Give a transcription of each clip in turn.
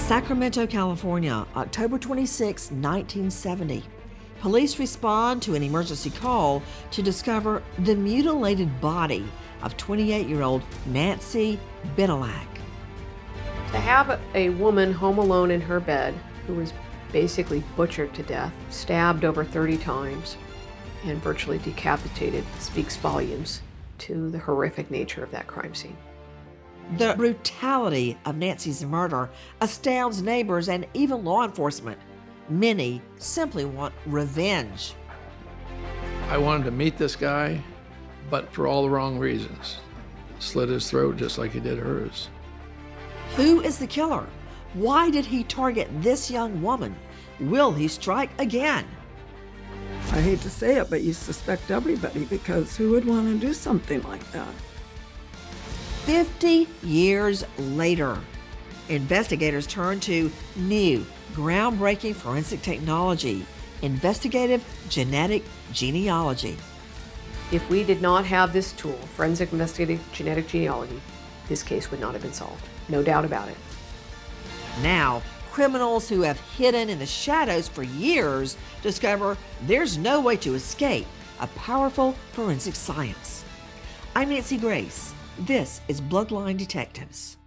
Sacramento, California, October 26, 1970. Police respond to an emergency call to discover the mutilated body of 28-year-old Nancy Bennallack. To have a woman home alone in her bed who was basically butchered to death, stabbed over 30 times, and virtually decapitated speaks volumes to the horrific nature of that crime scene. The brutality of Nancy's murder astounds neighbors and even law enforcement. Many simply want revenge. I wanted to meet this guy, but for all the wrong reasons. Slit his throat just like he did hers. Who is the killer? Why did he target this young woman? Will he strike again? I hate to say it, but you suspect everybody, because who would want to do something like that? 50 years later, investigators turn to new, groundbreaking forensic technology, investigative genetic genealogy. If we did not have this tool, forensic investigative genetic genealogy, this case would not have been solved. No doubt about it. Now, criminals who have hidden in the shadows for years discover there's no way to escape a powerful forensic science. I'm Nancy Grace. This is Bloodline Detectives.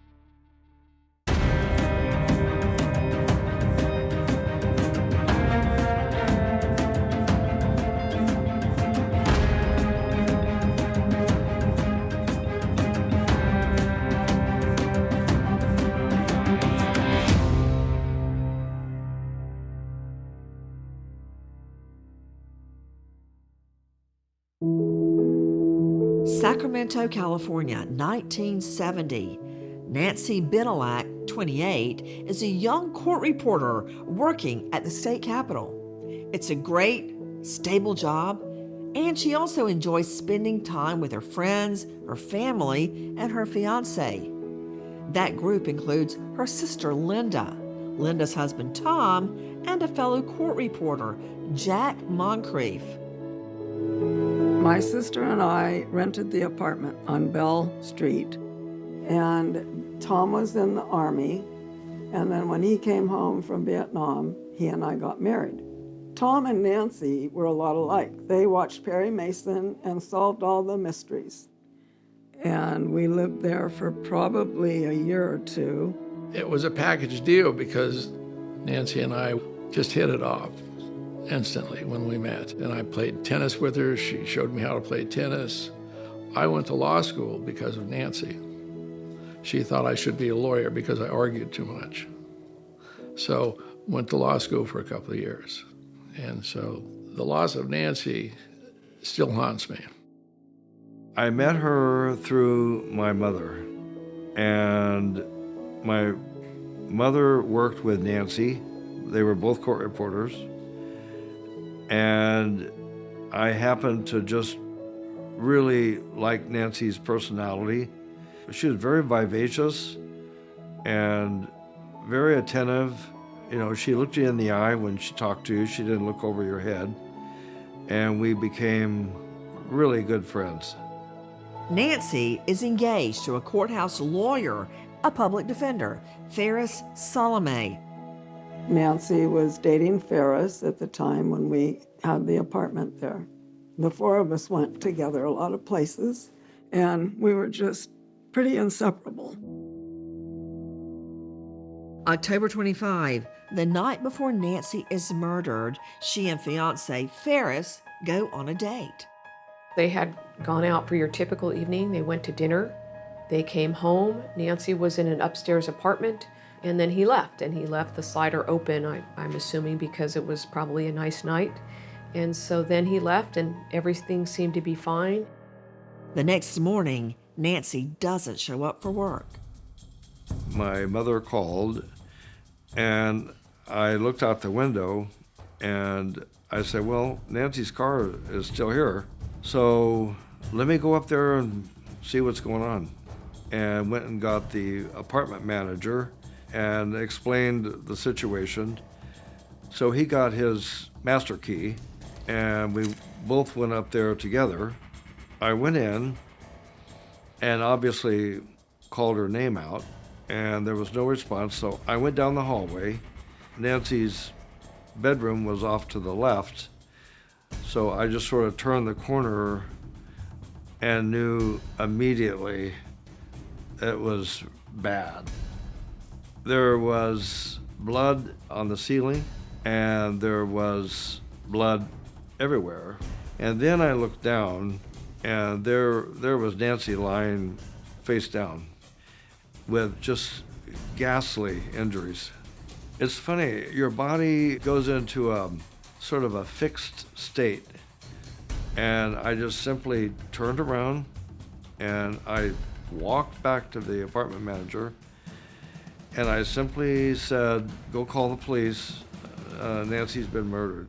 Sacramento, California, 1970. Nancy Bennallack, 28, is a young court reporter working at the state capitol. It's a great, stable job, and she also enjoys spending time with her friends, her family, and her fiancé. That group includes her sister Linda, Linda's husband Tom, and a fellow court reporter, Jack Moncrief. My sister and I rented the apartment on Bell Street, and Tom was in the Army, and then when he came home from Vietnam, he and I got married. Tom and Nancy were a lot alike. They watched Perry Mason and solved all the mysteries. And we lived there for probably a year or two. It was a package deal because Nancy and I just hit it off instantly when we met. And I played tennis with her. She showed me how to play tennis. I went to law school because of Nancy. She thought I should be a lawyer because I argued too much. So went to law school for a couple of years. And so the loss of Nancy still haunts me. I met her through my mother. And my mother worked with Nancy. They were both court reporters. And I happened to just really like Nancy's personality. She was very vivacious and very attentive. You know, she looked you in the eye when she talked to you. She didn't look over your head. And we became really good friends. Nancy is engaged to a courthouse lawyer, a public defender, Ferris Salome. Nancy was dating Ferris at the time when we had the apartment there. The four of us went together a lot of places, and we were just pretty inseparable. October 25, the night before Nancy is murdered, she and fiancé Ferris go on a date. They had gone out for your typical evening. They went to dinner. They came home. Nancy was in an upstairs apartment, and then he left. And he left the slider open, I'm assuming because it was probably a nice night. And so then he left, and everything seemed to be fine. The next morning, Nancy doesn't show up for work. My mother called, and I looked out the window, and I said, well, Nancy's car is still here, so let me go up there and see what's going on. And went and got the apartment manager and explained the situation. So he got his master key, and we both went up there together. I went in and obviously called her name out, and there was no response, so I went down the hallway. Nancy's bedroom was off to the left, so I just sort of turned the corner and knew immediately it was bad. There was blood on the ceiling, and there was blood everywhere. And then I looked down, and there was Nancy lying face down with just ghastly injuries. It's funny, your body goes into a sort of a fixed state, and I just simply turned around and I walked back to the apartment manager, and I simply said, "Go call the police. Nancy's been murdered."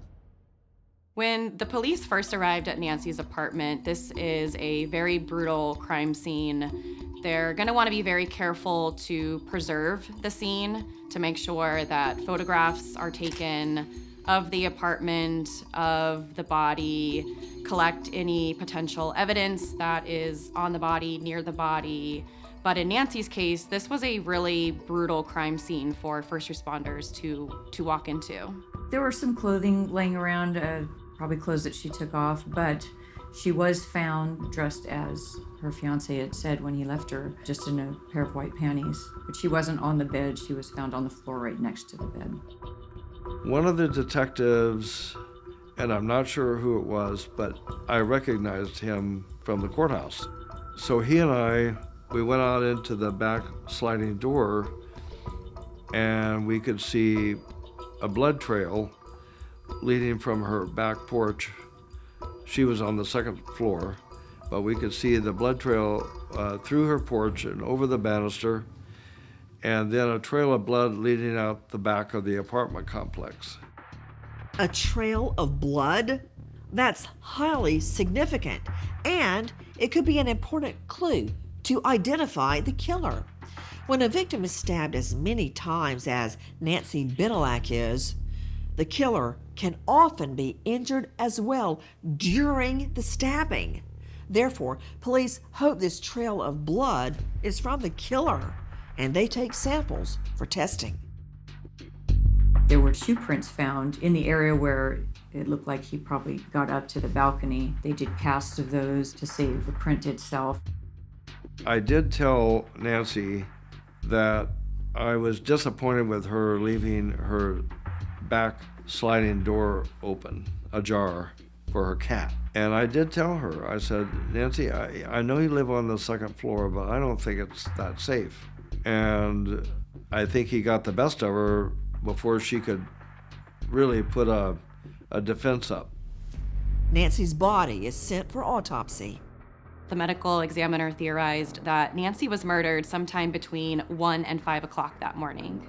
When the police first arrived at Nancy's apartment, this is a very brutal crime scene. They're going to want to be very careful to preserve the scene, to make sure that photographs are taken of the apartment, of the body, collect any potential evidence that is on the body, near the body. But in Nancy's case, this was a really brutal crime scene for first responders to walk into. There were some clothing laying around, probably clothes that she took off, but she was found dressed as her fiance had said when he left her, just in a pair of white panties. But she wasn't on the bed, she was found on the floor right next to the bed. One of the detectives, and I'm not sure who it was, but I recognized him from the courthouse. So he and we went out into the back sliding door, and we could see a blood trail leading from her back porch. She was on the second floor, but we could see the blood trail through her porch and over the banister, and then a trail of blood leading out the back of the apartment complex. A trail of blood? That's highly significant, and it could be an important clue to identify the killer. When a victim is stabbed as many times as Nancy Bennallack is, the killer can often be injured as well during the stabbing. Therefore, police hope this trail of blood is from the killer, and they take samples for testing. There were shoe prints found in the area where it looked like he probably got up to the balcony. They did casts of those to save the print itself. I did tell Nancy that I was disappointed with her leaving her back sliding door open, ajar, for her cat. And I did tell her, I said, "Nancy, I know you live on the second floor, but I don't think it's that safe." And I think he got the best of her before she could really put a defense up. Nancy's body is sent for autopsy. The medical examiner theorized that Nancy was murdered sometime between 1 and 5 o'clock that morning.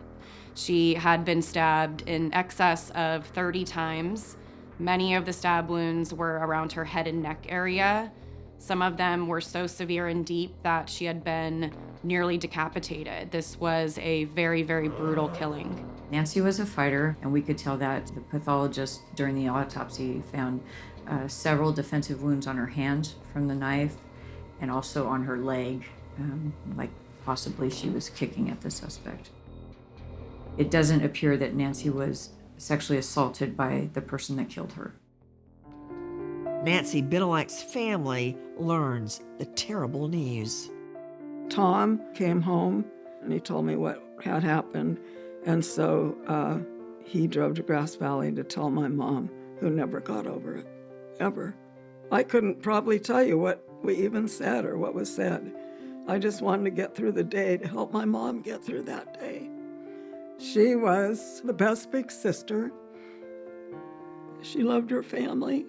She had been stabbed in excess of 30 times. Many of the stab wounds were around her head and neck area. Some of them were so severe and deep that she had been nearly decapitated. This was a very, very brutal killing. Nancy was a fighter, and we could tell that. The pathologist during the autopsy found several defensive wounds on her hand from the knife and also on her leg, like possibly she was kicking at the suspect. It doesn't appear that Nancy was sexually assaulted by the person that killed her. Nancy Bennallack's family learns the terrible news. Tom came home and he told me what had happened. And so he drove to Grass Valley to tell my mom, who never got over it, ever. I couldn't probably tell you what we even said or what was said. I just wanted to get through the day to help my mom get through that day. She was the best big sister. She loved her family.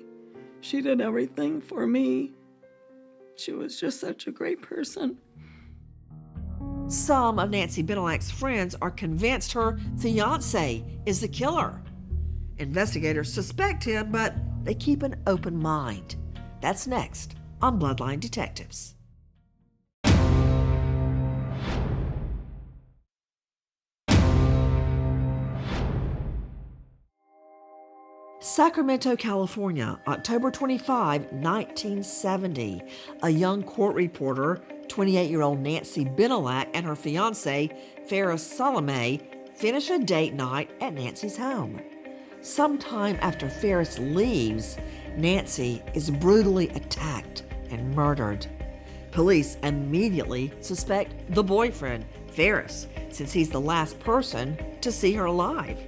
She did everything for me. She was just such a great person. Some of Nancy Bennallack's friends are convinced her fiancé is the killer. Investigators suspect him, but they keep an open mind. That's next on Bloodline Detectives. Sacramento, California, October 25, 1970. A young court reporter, 28-year-old Nancy Bennallack and her fiancé, Ferris Salome, finish a date night at Nancy's home. Sometime after Ferris leaves, Nancy is brutally attacked and murdered. Police immediately suspect the boyfriend, Ferris, since he's the last person to see her alive.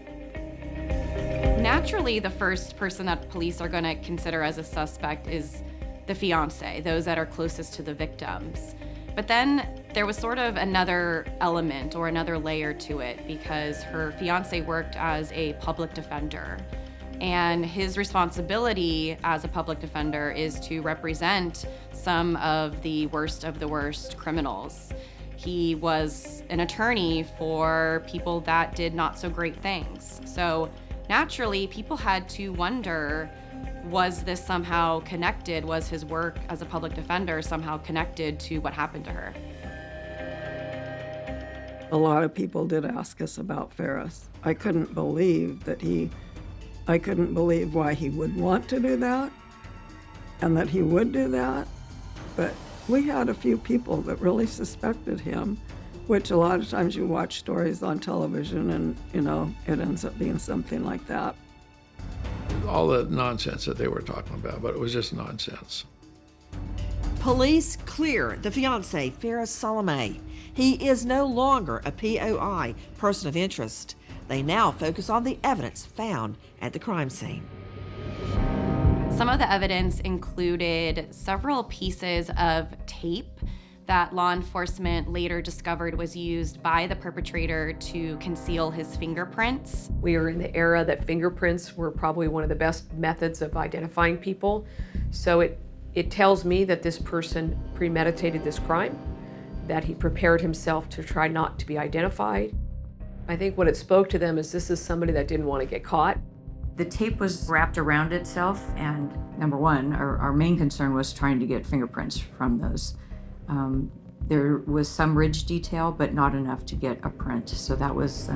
Naturally, the first person that police are going to consider as a suspect is the fiancé, those that are closest to the victims. But then there was sort of another element or another layer to it because her fiancé worked as a public defender. And his responsibility as a public defender is to represent some of the worst criminals. He was an attorney for people that did not so great things. So naturally, people had to wonder, was this somehow connected? Was his work as a public defender somehow connected to what happened to her? A lot of people did ask us about Ferris. I couldn't believe why he would want to do that and that he would do that. But we had a few people that really suspected him, which a lot of times you watch stories on television and, it ends up being something like that. All the nonsense that they were talking about, but it was just nonsense. Police clear the fiancé, Ferris Salome. He is no longer a POI, person of interest. They now focus on the evidence found at the crime scene. Some of the evidence included several pieces of tape that law enforcement later discovered was used by the perpetrator to conceal his fingerprints. We are in the era that fingerprints were probably one of the best methods of identifying people. So it tells me that this person premeditated this crime, that he prepared himself to try not to be identified. I think what it spoke to them is this is somebody that didn't want to get caught. The tape was wrapped around itself, and number one, our main concern was trying to get fingerprints from those. There was some ridge detail, but not enough to get a print, so that was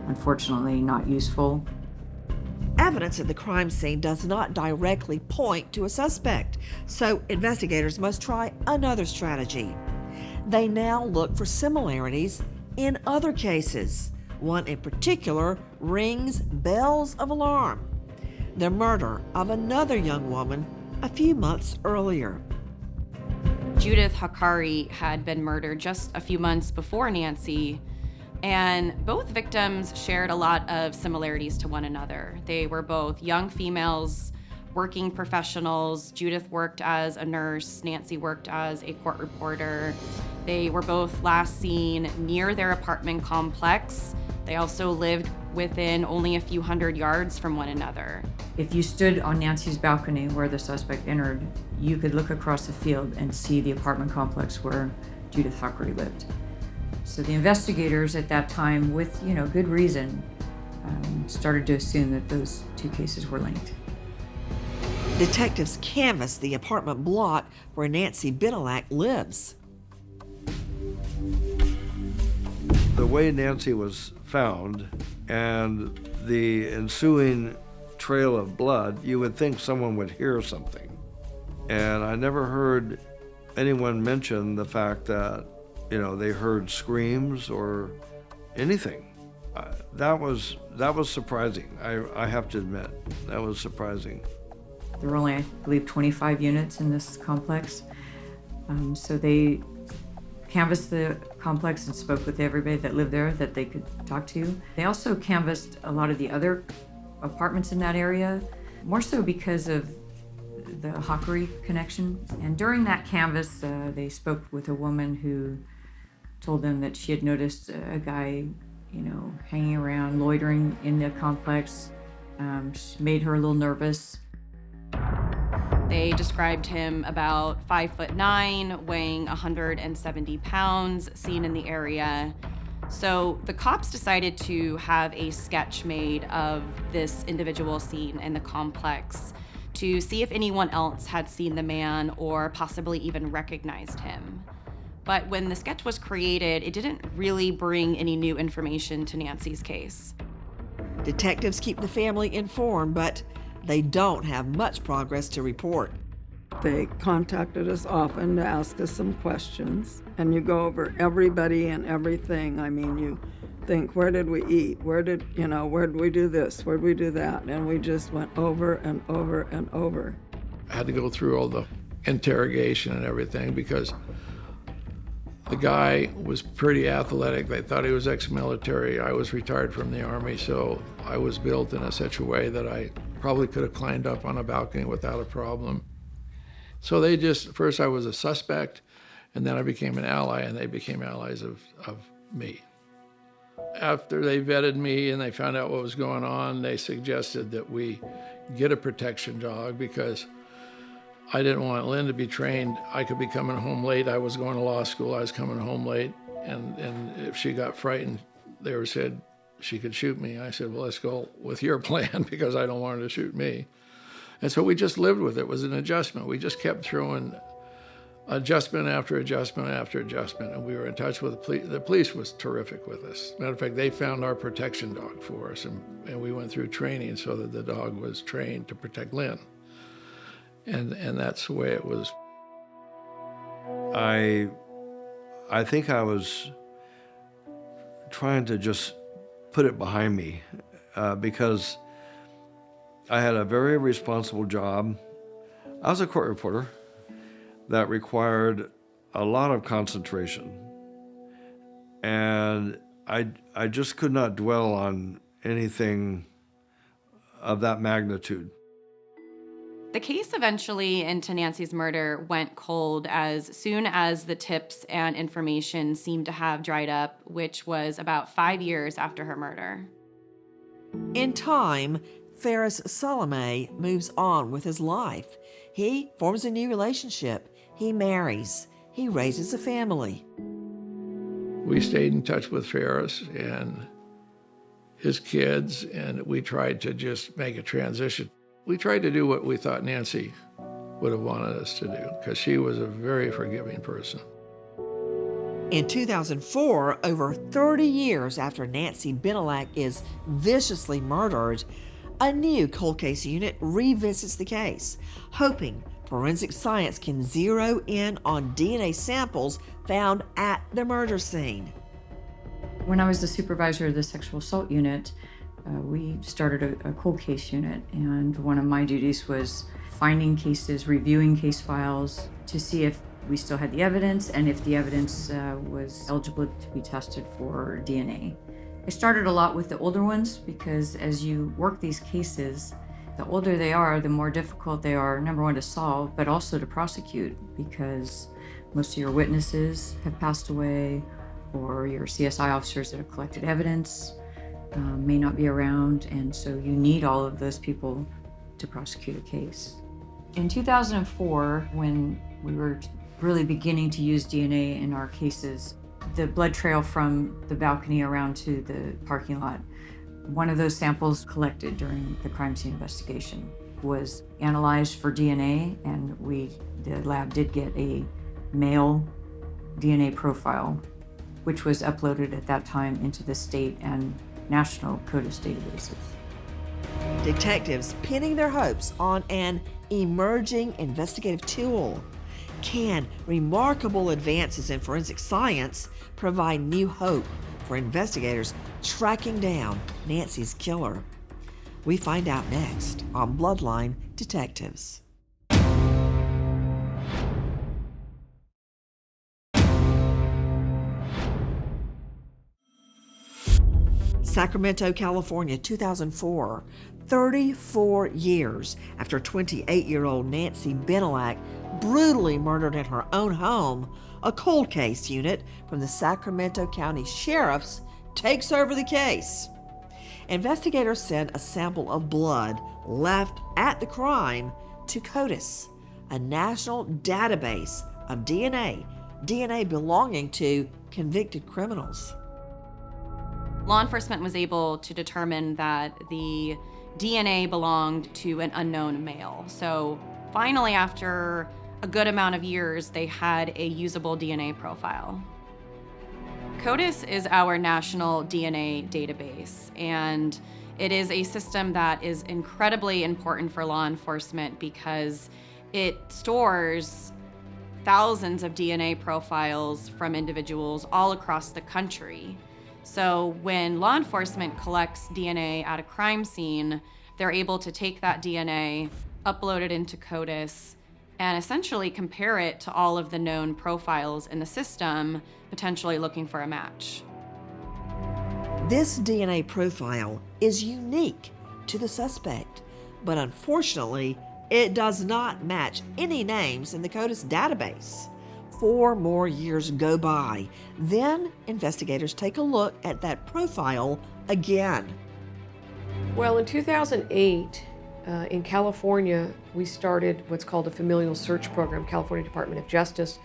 unfortunately not useful. Evidence at the crime scene does not directly point to a suspect, so investigators must try another strategy. They now look for similarities in other cases. One in particular rings bells of alarm: the murder of another young woman a few months earlier. Judith Hakari had been murdered just a few months before Nancy, and both victims shared a lot of similarities to one another. They were both young females, working professionals. Judith worked as a nurse, Nancy worked as a court reporter. They were both last seen near their apartment complex. They also lived within only a few hundred yards from one another. If you stood on Nancy's balcony where the suspect entered, you could look across the field and see the apartment complex where Judith Hakari lived. So the investigators at that time, with good reason, started to assume that those two cases were linked. Detectives canvassed the apartment block where Nancy Bennallack lives. The way Nancy was found and the ensuing trail of blood, you would think someone would hear something. And I never heard anyone mention the fact that, they heard screams or anything. That was surprising. I have to admit, that was surprising. There were only, I believe, 25 units in this complex. So they canvassed the complex and spoke with everybody that lived there that they could talk to. They also canvassed a lot of the other apartments in that area, more so because of the Hakari connection. And during that canvass, they spoke with a woman who told them that she had noticed a guy, hanging around, loitering in the complex. Made her a little nervous. They described him about 5'9", weighing 170 pounds, seen in the area. So the cops decided to have a sketch made of this individual seen in the complex to see if anyone else had seen the man or possibly even recognized him. But when the sketch was created, it didn't really bring any new information to Nancy's case. Detectives keep the family informed, but they don't have much progress to report. They contacted us often to ask us some questions, and you go over everybody and everything. I mean, you think, where did we eat? Where did we do this? Where did we do that? And we just went over and over and over. I had to go through all the interrogation and everything because the guy was pretty athletic. They thought he was ex-military. I was retired from the Army, so I was built in such a way that I probably could have climbed up on a balcony without a problem. So first I was a suspect, and then I became an ally, and they became allies of me. After they vetted me and they found out what was going on, they suggested that we get a protection dog because I didn't want Lynn to be trained. I could be coming home late. I was going to law school. I was coming home late. And if she got frightened, they said she could shoot me. I said, well, let's go with your plan because I don't want her to shoot me. And so we just lived with it. It was an adjustment. We just kept throwing adjustment after adjustment after adjustment. And we were in touch with the police. The police was terrific with us. Matter of fact, they found our protection dog for us. And we went through training so that the dog was trained to protect Lynn. And that's the way it was. I think I was trying to just put it behind me because I had a very responsible job. I was a court reporter that required a lot of concentration. And I just could not dwell on anything of that magnitude. The case eventually into Nancy's murder went cold as soon as the tips and information seemed to have dried up, which was about 5 years after her murder. In time, Ferris Salome moves on with his life. He forms a new relationship. He marries. He raises a family. We stayed in touch with Ferris and his kids, and we tried to just make a transition. We tried to do what we thought Nancy would have wanted us to do, because she was a very forgiving person. In 2004, over 30 years after Nancy Bennallack is viciously murdered, a new cold case unit revisits the case, hoping forensic science can zero in on DNA samples found at the murder scene. When I was the supervisor of the sexual assault unit, we started a cold case unit, and one of my duties was finding cases, reviewing case files to see if we still had the evidence and if the evidence was eligible to be tested for DNA. I started a lot with the older ones because as you work these cases, the older they are, the more difficult they are, number one, to solve, but also to prosecute, because most of your witnesses have passed away, or your CSI officers that have collected evidence may not be around, and so you need all of those people to prosecute a case. In 2004, when we were really beginning to use DNA in our cases, the blood trail from the balcony around to the parking lot, one of those samples collected during the crime scene investigation was analyzed for DNA, and the lab did get a male DNA profile, which was uploaded at that time into the state and national CODIS databases. Detectives pinning their hopes on an emerging investigative tool. Can remarkable advances in forensic science provide new hope for investigators tracking down Nancy's killer? We find out next on Bloodline Detectives. Sacramento, California, 2004. 34 years after 28-year-old Nancy Bennallack brutally murdered in her own home, a cold case unit from the Sacramento County Sheriff's takes over the case. Investigators send a sample of blood left at the crime to CODIS, a national database of DNA belonging to convicted criminals. Law enforcement was able to determine that the DNA belonged to an unknown male. So finally, after a good amount of years, they had a usable DNA profile. CODIS is our national DNA database, and it is a system that is incredibly important for law enforcement because It stores thousands of DNA profiles from individuals all across the country. So when law enforcement collects DNA at a crime scene, they're able to take that DNA, upload it into CODIS, and essentially compare it to all of the known profiles in the system, potentially looking for a match. This DNA profile is unique to the suspect, but unfortunately, it does not match any names in the CODIS database. 4 more years go by. Then investigators take a look at that profile again. Well, in 2008, in California, we started what's called a familial search program, California Department of Justice,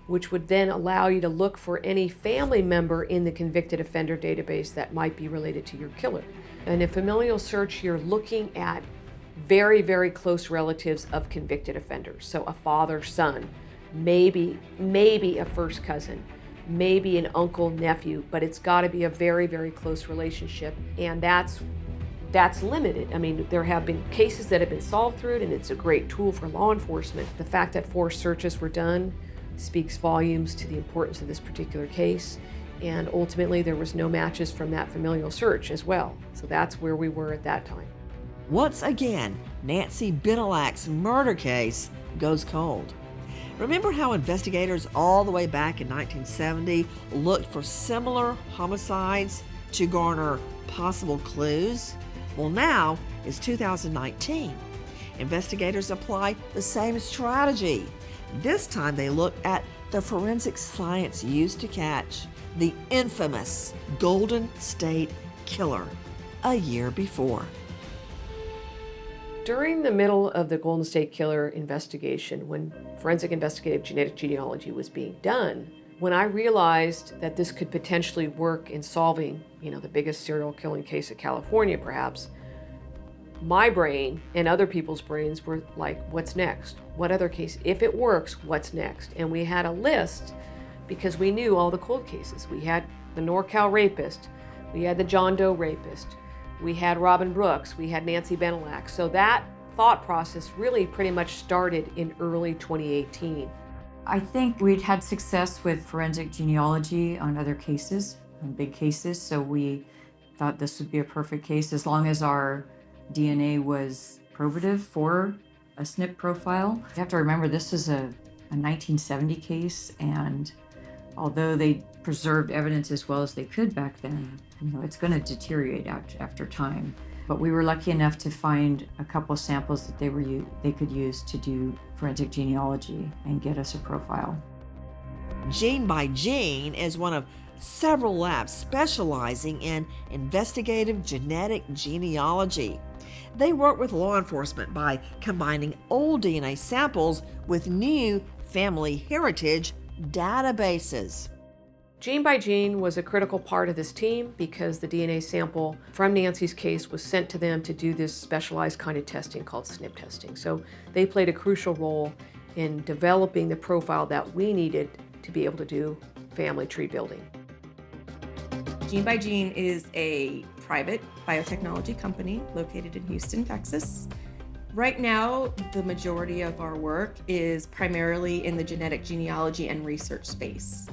which would then allow you to look for any family member in the convicted offender database that might be related to your killer. And in familial search, you're looking at very, very close relatives of convicted offenders. So a father, son, maybe a first cousin, maybe an uncle, nephew, but it's got to be a very, very close relationship. And that's limited. I mean, there have been cases that have been solved through it, and it's a great tool for law enforcement. The fact that 4 searches were done speaks volumes to the importance of this particular case. And ultimately, there was no matches from that familial search as well. So that's where we were at that time. Once again, Nancy Bennallack's murder case goes cold. Remember how investigators all the way back in 1970 looked for similar homicides to garner possible clues? Well, now is 2019. Investigators apply the same strategy. This time they look at the forensic science used to catch the infamous Golden State Killer a year before. During the middle of the Golden State Killer investigation, when forensic investigative genetic genealogy was being done, when I realized that this could potentially work in solving, the biggest serial killing case of California, perhaps, my brain and other people's brains were like, what's next? What other case? If it works, what's next? And we had a list because we knew all the cold cases. We had the NorCal rapist, we had the John Doe rapist, we had Robin Brooks, we had Nancy Bennallack. So that thought process really pretty much started in early 2018. I think we'd had success with forensic genealogy on other cases, on big cases, so we thought this would be a perfect case as long as our DNA was probative for a SNP profile. You have to remember this is a 1970 case, and although they preserved evidence as well as they could back then, it's going to deteriorate after time. But we were lucky enough to find a couple samples that they could use to do forensic genealogy and get us a profile. Gene by Gene is one of several labs specializing in investigative genetic genealogy. They work with law enforcement by combining old DNA samples with new family heritage databases. Gene by Gene was a critical part of this team because the DNA sample from Nancy's case was sent to them to do this specialized kind of testing called SNP testing. So they played a crucial role in developing the profile that we needed to be able to do family tree building. Gene by Gene is a private biotechnology company located in Houston, Texas. Right now, the majority of our work is primarily in the genetic genealogy and research space.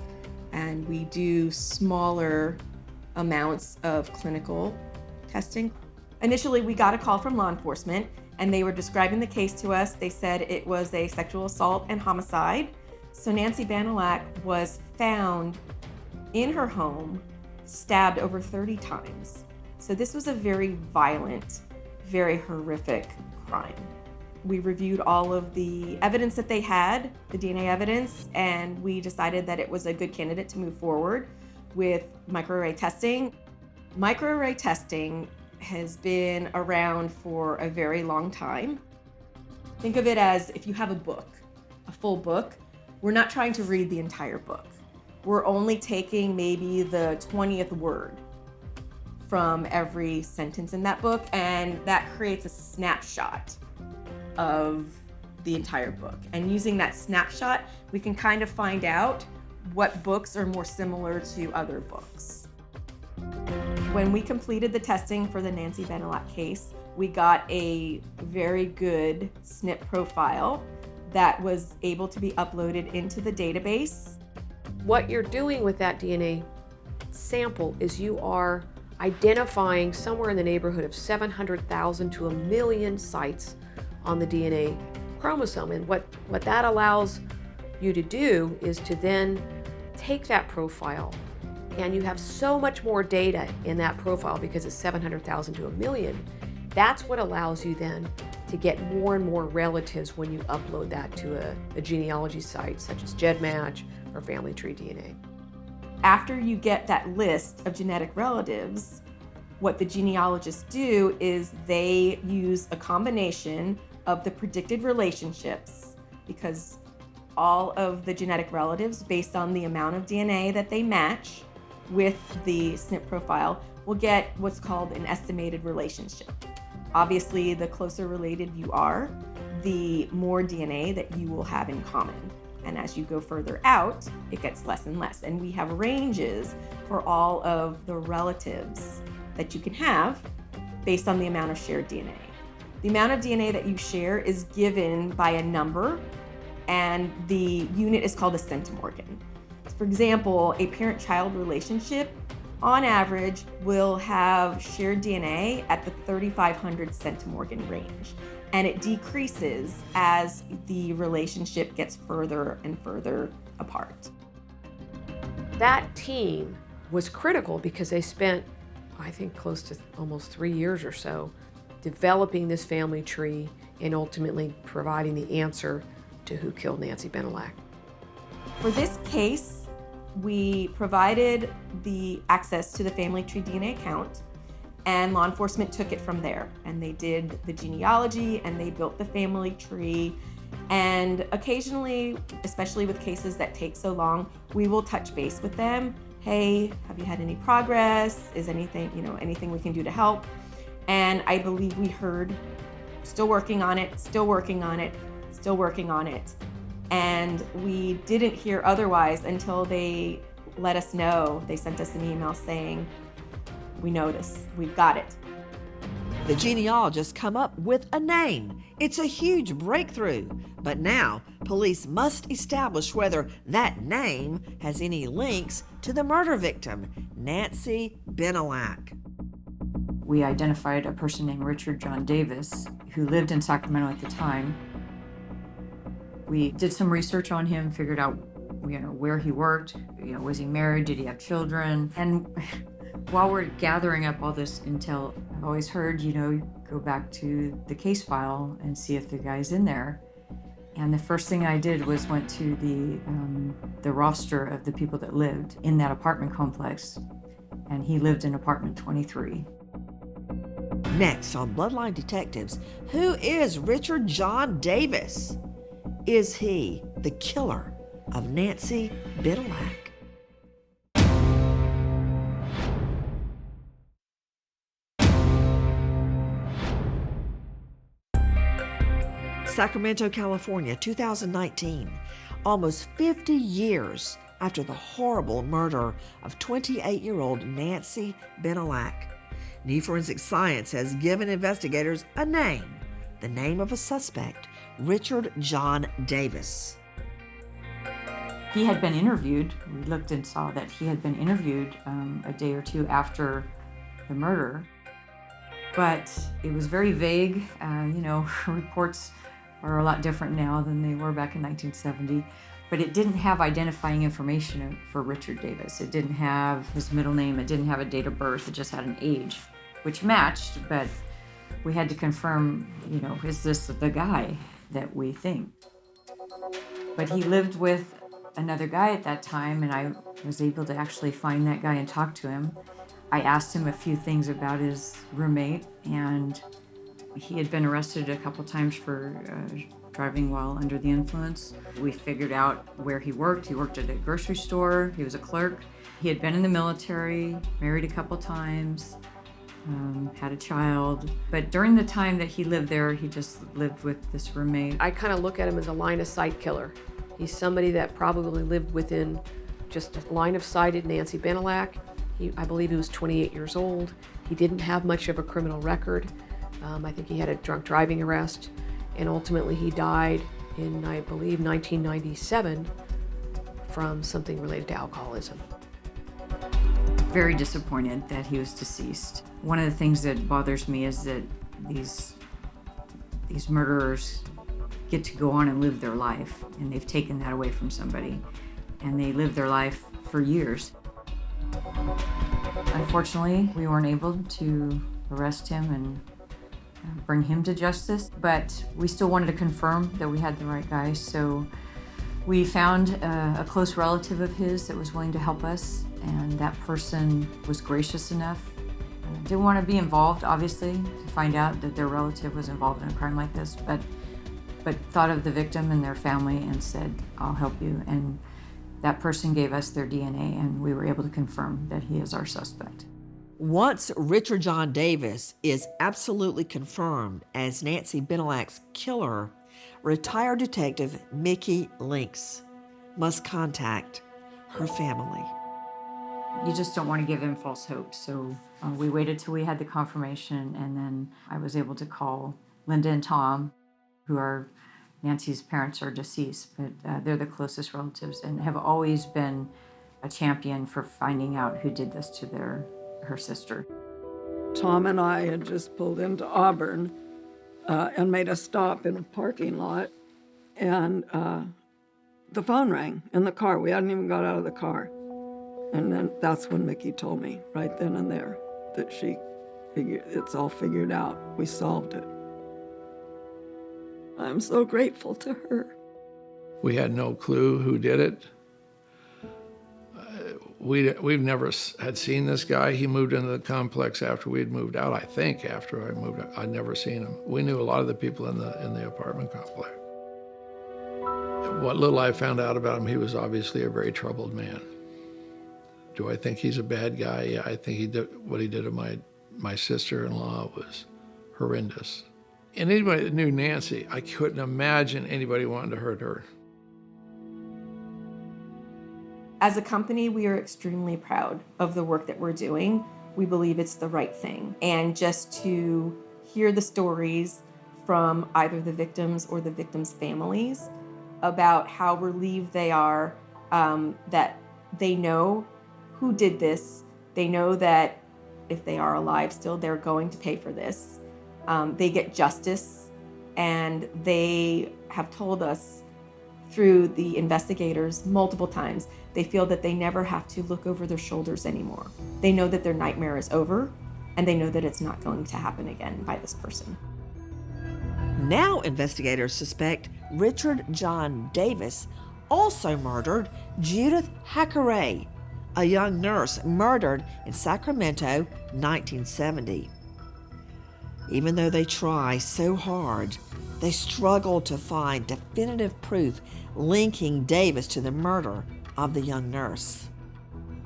And we do smaller amounts of clinical testing. Initially, we got a call from law enforcement and they were describing the case to us. They said it was a sexual assault and homicide. So Nancy Bennallack was found in her home, stabbed over 30 times. So this was a very violent, very horrific crime. We reviewed all of the evidence that they had, the DNA evidence, and we decided that it was a good candidate to move forward with microarray testing. Microarray testing has been around for a very long time. Think of it as if you have a book, a full book, we're not trying to read the entire book. We're only taking maybe the 20th word from every sentence in that book, and that creates a snapshot of the entire book. And using that snapshot, we can kind of find out what books are more similar to other books. When we completed the testing for the Nancy Bennallack case, we got a very good SNP profile that was able to be uploaded into the database. What you're doing with that DNA sample is you are identifying somewhere in the neighborhood of 700,000 to 1 million sites on the DNA chromosome. And what that allows you to do is to then take that profile, and you have so much more data in that profile because it's 700,000 to 1 million. That's what allows you then to get more and more relatives when you upload that to a genealogy site such as GEDmatch or Family Tree DNA. After you get that list of genetic relatives, what the genealogists do is they use a combination of the predicted relationships, because all of the genetic relatives, based on the amount of DNA that they match with the SNP profile, will get what's called an estimated relationship. Obviously, the closer related you are, the more DNA that you will have in common. And as you go further out, it gets less and less. And we have ranges for all of the relatives that you can have based on the amount of shared DNA. The amount of DNA that you share is given by a number, and the unit is called a centimorgan. For example, a parent-child relationship, on average, will have shared DNA at the 3,500 centimorgan range, and it decreases as the relationship gets further and further apart. That team was critical because they spent, I think, close to almost 3 years or so developing this family tree and ultimately providing the answer to who killed Nancy Bennallack. For this case, we provided the access to the family tree DNA account, and law enforcement took it from there. And they did the genealogy and they built the family tree. And occasionally, especially with cases that take so long, we will touch base with them. Hey, have you had any progress? Is anything we can do to help? And I believe we heard, still working on it, still working on it, still working on it. And we didn't hear otherwise until they let us know. They sent us an email saying, we noticed, we've got it. The genealogists come up with a name. It's a huge breakthrough. But now, police must establish whether that name has any links to the murder victim, Nancy Bennallack. We identified a person named Richard John Davis, who lived in Sacramento at the time. We did some research on him, figured out, where he worked, was he married, did he have children? And while we're gathering up all this intel, I've always heard, go back to the case file and see if the guy's in there. And the first thing I did was went to the roster of the people that lived in that apartment complex, and he lived in apartment 23. Next on Bloodline Detectives, who is Richard John Davis? Is he the killer of Nancy Bennallack? Sacramento, California, 2019. Almost 50 years after the horrible murder of 28-year-old Nancy Bennallack. New forensic science has given investigators a name, the name of a suspect, Richard John Davis. He had been interviewed. We looked and saw that he had been interviewed a day or two after the murder, but it was very vague. Reports are a lot different now than they were back in 1970, but it didn't have identifying information for Richard Davis. It didn't have his middle name, it didn't have a date of birth, it just had an age, which matched, but we had to confirm, is this the guy that we think? But he lived with another guy at that time, and I was able to actually find that guy and talk to him. I asked him a few things about his roommate, and he had been arrested a couple times for driving while under the influence. We figured out where he worked. He worked at a grocery store. He was a clerk. He had been in the military, married a couple times, had a child. But during the time that he lived there, he just lived with this roommate. I kind of look at him as a line of sight killer. He's somebody that probably lived within just a line of sight of Nancy Bennallack. I believe he was 28 years old. He didn't have much of a criminal record. I think he had a drunk driving arrest, and ultimately he died in, I believe, 1997 from something related to alcoholism. Very disappointed that he was deceased. One of the things that bothers me is that these murderers get to go on and live their life, and they've taken that away from somebody, and they live their life for years. Unfortunately, we weren't able to arrest him and bring him to justice, but we still wanted to confirm that we had the right guy, so we found a close relative of his that was willing to help us, and that person was gracious enough. Didn't want to be involved, obviously, to find out that their relative was involved in a crime like this, but thought of the victim and their family and said, I'll help you. And that person gave us their DNA, and we were able to confirm that he is our suspect. Once Richard John Davis is absolutely confirmed as Nancy Bennallack's killer, retired detective Mickey Lynx must contact her family. You just don't want to give them false hope. So we waited till we had the confirmation, and then I was able to call Linda and Tom, who are Nancy's parents are deceased, but they're the closest relatives and have always been a champion for finding out who did this to her sister. Tom and I had just pulled into Auburn and made a stop in a parking lot, and the phone rang in the car. We hadn't even got out of the car. And then that's when Mickey told me, right then and there, that it's all figured out. We solved it. I'm so grateful to her. We had no clue who did it. We've never had seen this guy. He moved into the complex after we had moved out, I think, after I moved out. I'd never seen him. We knew a lot of the people in the apartment complex. What little I found out about him, he was obviously a very troubled man. Do I think he's a bad guy? Yeah, I think what he did to my sister-in-law was horrendous. And anybody that knew Nancy, I couldn't imagine anybody wanting to hurt her. As a company, we are extremely proud of the work that we're doing. We believe it's the right thing. And just to hear the stories from either the victims or the victims' families about how relieved they are that they know who did this. They know that if they are alive still, they're going to pay for this. They get justice, and they have told us through the investigators multiple times, they feel that they never have to look over their shoulders anymore. They know that their nightmare is over, and they know that it's not going to happen again by this person. Now investigators suspect Richard John Davis also murdered Judith Hackeret, a young nurse murdered in Sacramento, 1970. Even though they try so hard, they struggle to find definitive proof linking Davis to the murder of the young nurse.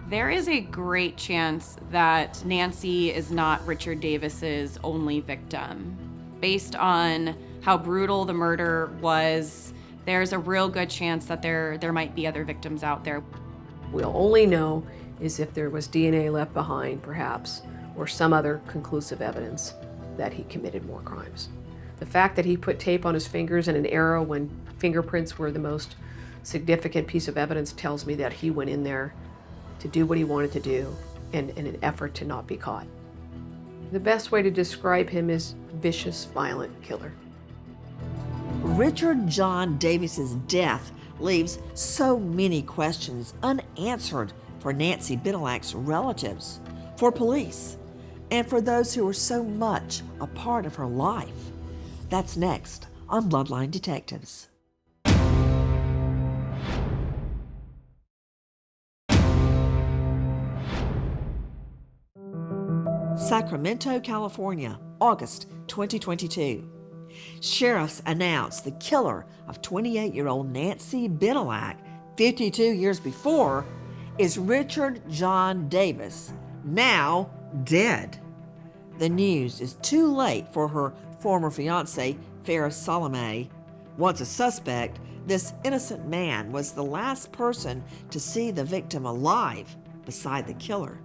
There is a great chance that Nancy is not Richard Davis's only victim. Based on how brutal the murder was, there's a real good chance that there might be other victims out there. We'll only know is if there was DNA left behind, perhaps, or some other conclusive evidence that he committed more crimes. The fact that he put tape on his fingers in an era when fingerprints were the most significant piece of evidence tells me that he went in there to do what he wanted to do in an effort to not be caught. The best way to describe him is vicious, violent killer. Richard John Davis's death leaves so many questions unanswered for Nancy Bennallack's relatives, for police, and for those who were so much a part of her life. That's next on Bloodline Detectives. Sacramento, California, August 2022. Sheriffs announced the killer of 28-year-old Nancy Bennallack 52 years before is Richard John Davis, now dead. The news is too late for her former fiancé, Ferris Salome. Once a suspect, this innocent man was the last person to see the victim alive beside the killer.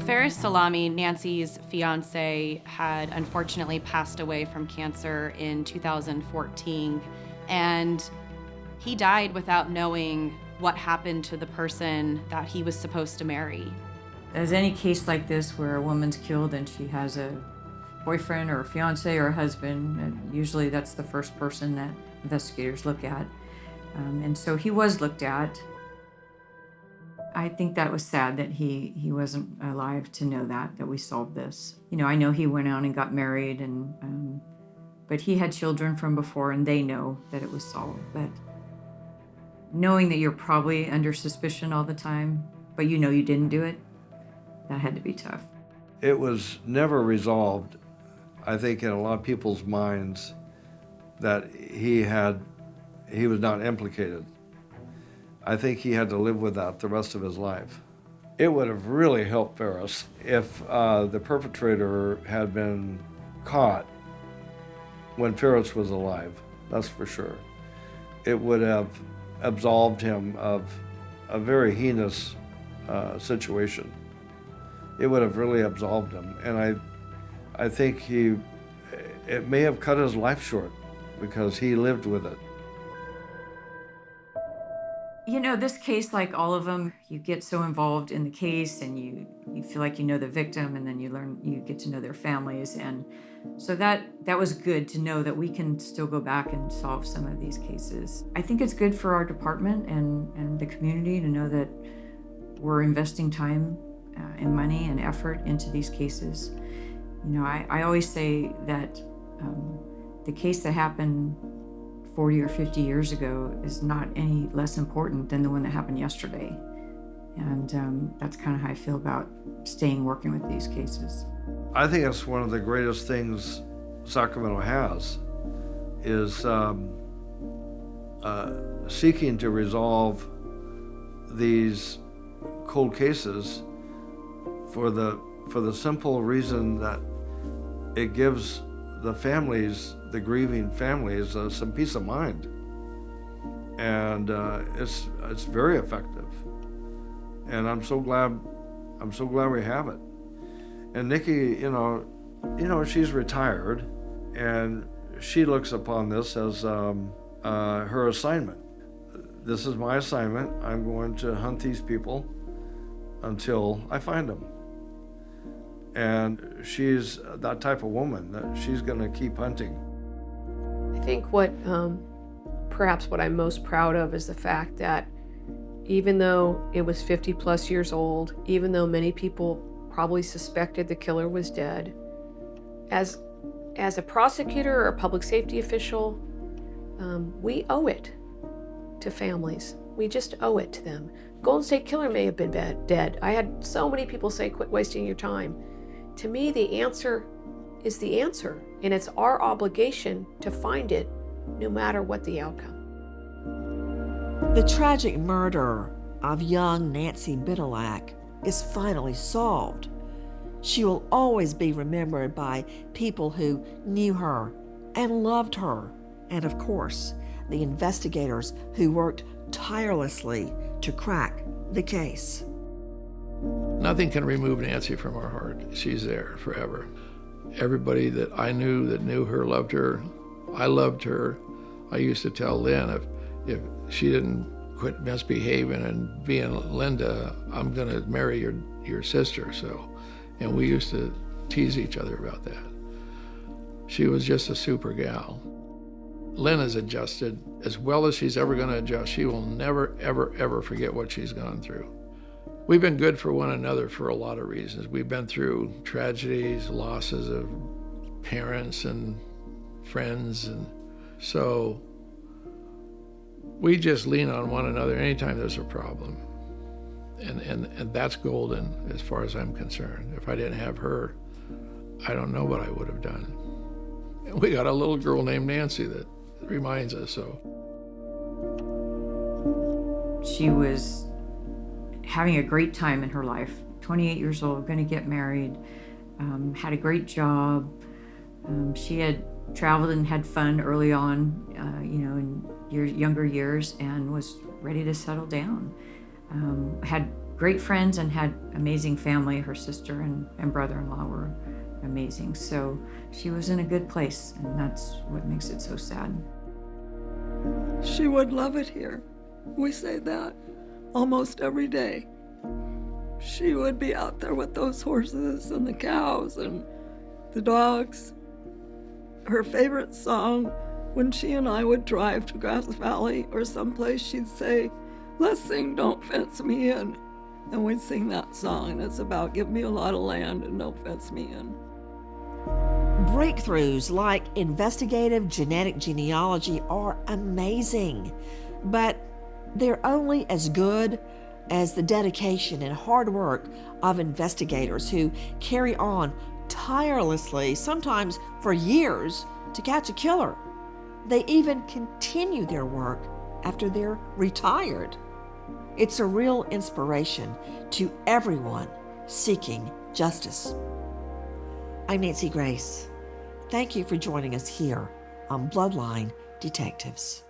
Ferris Salami, Nancy's fiance, had unfortunately passed away from cancer in 2014, and he died without knowing what happened to the person that he was supposed to marry. As any case like this where a woman's killed and she has a boyfriend or a fiance or a husband, and usually that's the first person that investigators look at. And so he was looked at. I think that was sad that he wasn't alive to know that we solved this. You know, I know he went on and got married, and but he had children from before, and they know that it was solved. But knowing that you're probably under suspicion all the time, but you know you didn't do it, that had to be tough. It was never resolved, I think, in a lot of people's minds that he was not implicated. I think he had to live with that the rest of his life. It would have really helped Ferris if the perpetrator had been caught when Ferris was alive, that's for sure. It would have absolved him of a very heinous situation. It would have really absolved him. And I think it may have cut his life short because he lived with it. You know, this case, like all of them, you get so involved in the case and you feel like you know the victim, and then you get to know their families. And so that was good to know that we can still go back and solve some of these cases. I think it's good for our department and the community to know that we're investing time and money and effort into these cases. You know, I always say that the case that happened 40 or 50 years ago is not any less important than the one that happened yesterday. And that's kind of how I feel about staying working with these cases. I think it's one of the greatest things Sacramento has is seeking to resolve these cold cases for the simple reason that it gives the families, the grieving families, some peace of mind, and it's very effective. And I'm so glad we have it. And Nikki, you know, she's retired, and she looks upon this as her assignment. This is my assignment. I'm going to hunt these people until I find them. And she's that type of woman that she's going to keep hunting. I think perhaps what I'm most proud of is the fact that even though it was 50 plus years old, even though many people probably suspected the killer was dead, as a prosecutor or a public safety official, we owe it to families. We just owe it to them. Golden State Killer may have been dead. I had so many people say, quit wasting your time. To me, the answer is the answer, and it's our obligation to find it no matter what the outcome. The tragic murder of young Nancy Bennallack is finally solved. She will always be remembered by people who knew her and loved her, and of course, the investigators who worked tirelessly to crack the case. Nothing can remove Nancy from our heart. She's there forever. Everybody that I knew that knew her loved her. I loved her. I used to tell Lynn, if she didn't quit misbehaving and being Linda, I'm gonna marry your sister. So, and we used to tease each other about that. She was just a super gal. Lynn has adjusted as well as she's ever gonna adjust. She will never, ever, ever forget what she's gone through. We've been good for one another for a lot of reasons. We've been through tragedies, losses of parents and friends, and so we just lean on one another anytime there's a problem. And that's golden as far as I'm concerned. If I didn't have her, I don't know what I would have done. And we got a little girl named Nancy that reminds us so. She was having a great time in her life, 28 years old, going to get married, had a great job. She had traveled and had fun early on, in your younger years, and was ready to settle down. Had great friends and had amazing family. Her sister and brother-in-law were amazing. So she was in a good place, and that's what makes it so sad. She would love it here. We say that almost every day. She would be out there with those horses and the cows and the dogs. Her favorite song, when she and I would drive to Grass Valley or someplace, she'd say, "Let's sing Don't Fence Me In." And we'd sing that song, and it's about give me a lot of land and don't fence me in. Breakthroughs like investigative genetic genealogy are amazing, but they're only as good as the dedication and hard work of investigators who carry on tirelessly, sometimes for years, to catch a killer. They even continue their work after they're retired. It's a real inspiration to everyone seeking justice. I'm Nancy Grace. Thank you for joining us here on Bloodline Detectives.